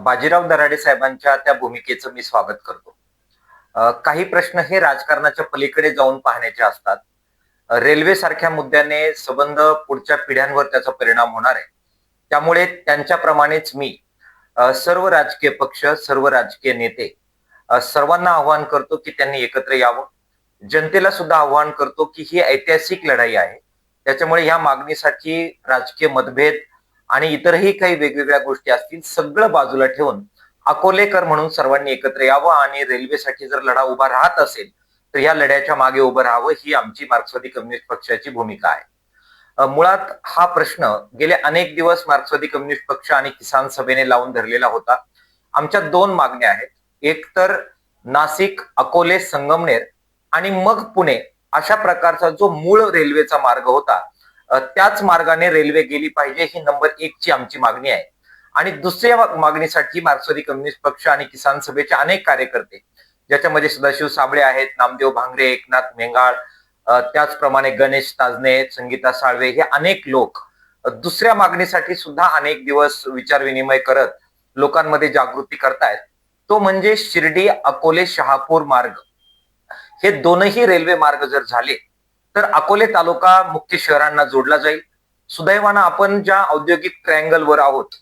बाजीराव दराडे साहेबांच्या त्या भूमिकेचं मी स्वागत करतो. काही प्रश्न हे राजकारणाच्या पलीकडे जाऊन पाहण्याचे असतात. रेल्वे सारख्या मुद्द्याने संबंध पुढच्या पिढ्यांवर त्याचा परिणाम होणार आहे. त्यामुळे त्यांच्याप्रमाणेच मी सर्व राजकीय पक्ष, सर्व राजकीय नेते सर्वांना आवाहन करतो की त्यांनी एकत्र यावं. जनतेला सुद्धा आवाहन करतो की ही ऐतिहासिक लढाई आहे. त्याच्यामुळे या मागणीसाठी राजकीय मतभेद आणि इतरही काही वेगवेगळ्या गोष्टी असतील, सगळं बाजूला ठेवून अकोलेकर म्हणून सर्वांनी एकत्र यावं आणि रेल्वेसाठी जर लढा उभा राहत असेल तर या लढ्याच्या मागे उभं राहावं, ही आमची मार्क्सवादी कम्युनिस्ट पक्षाची भूमिका आहे. मुळात हा प्रश्न गेले अनेक दिवस मार्क्सवादी कम्युनिस्ट पक्ष आणि किसान सभेने लावून धरलेला होता. आमच्या दोन मागण्या आहेत. एक तर नाशिक, अकोले, संगमनेर आणि मग पुणे अशा प्रकारचा जो मूळ रेल्वेचा मार्ग होता, त्याच मार्गाने रेल्वे गेली पाहिजे, ही नंबर 1 ची आमची मागणी आहे. आणि दुसऱ्या मागणीसाठी मार्क्सवादी कम्युनिस्ट पक्ष आणि किसान सभेचे अनेक कार्यकर्ते, ज्याच्यामध्ये सदाशिव साबळे आहेत, नामदेव भांगरे, एकनाथ मेंगाळ, त्याचप्रमाणे गणेश ताजने, संगीता साळवे, हे अनेक लोक दुसऱ्या मागणीसाठी सुद्धा अनेक दिवस विचार विनिमय करत लोकांमध्ये जागृती करतायत. तो म्हणजे शिर्डी, अकोले, शहापूर मार्ग. हे दोनही रेल्वे मार्ग जर झाले तर अकोले तालुका मुख्य शहरांना जोडला जाईल. सुदैवानं आपण ज्या औद्योगिक ट्रायंगल वर आहोत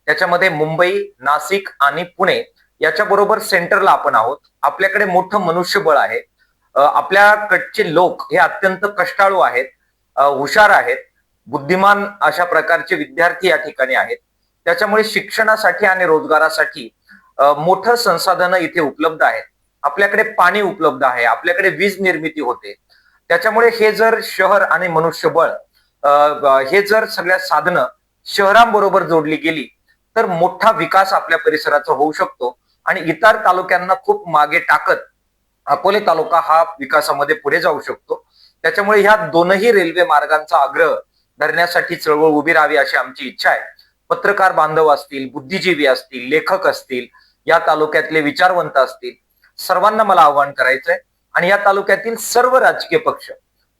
त्याच्यामध्ये मुंबई, नाशिक आणि पुणे याच्या बरोबर सेंटरला आपण आहोत. आपल्याकडे मोठं मनुष्यबळ आहे. आपल्याकडचे लोक हे अत्यंत कष्टाळू आहेत, हुशार आहेत, बुद्धिमान अशा प्रकारचे विद्यार्थी या ठिकाणी आहेत. त्याच्यामुळे शिक्षणासाठी आणि रोजगारासाठी मोठं संसाधनं इथे उपलब्ध आहेत. आपल्याकडे पाणी उपलब्ध आहे, आपल्याकडे वीज निर्मिती होते. त्याच्यामुळे हे जर शहर आणि मनुष्यबळ, हे जर सगळ्या साधनं शहरांबरोबर जोडली गेली तर मोठा विकास आपल्या परिसराचा होऊ शकतो आणि इतर तालुक्यांना खूप मागे टाकत अकोले तालुका हा विकासामध्ये पुढे जाऊ शकतो. त्याच्यामुळे ह्या दोनही रेल्वे मार्गांचा आग्रह धरण्यासाठी चळवळ उभी राहावी अशी आमची इच्छा आहे. पत्रकार बांधव असतील, बुद्धिजीवी असतील, लेखक असतील, या तालुक्यातले विचारवंत असतील, सर्वांना मला आवाहन करायचंय आणि या तालुक्यातील सर्व राजकीय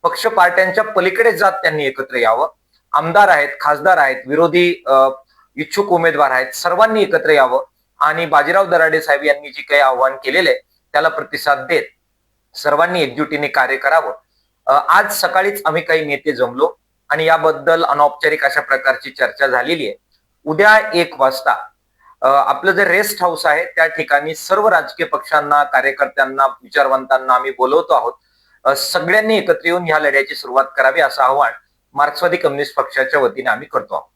पक्ष पार्ट्यांच्या पलीकडे जात त्यांनी एकत्र यावं. आमदार आहेत, खासदार आहेत, विरोधी इच्छुक उमेदवार आहेत, सर्वांनी एकत्र यावं आणि बाजीराव दराडे साहेब यांनी जे काही आव्हान केलेले त्याला प्रतिसाद देत सर्वांनी एकजुटीने कार्य करावं. आज सकाळीच आम्ही काही नेते जमलो आणि याबद्दल अनौपचारिक अशा प्रकारची चर्चा झालेली आहे. उद्या 1 वाजता आपलं जे रेस्ट हाऊस आहे त्या ठिकाणी सर्व राजकीय पक्षांना, कार्यकर्त्यांना, विचारवंतांना आम्ही बोलवतो आहोत. सगळ्यांनी एकत्र येऊन ह्या लढ्याची सुरुवात करावी असं आवाहन मार्क्सवादी कम्युनिस्ट पक्षाच्या वतीने आम्ही करतो आहोत.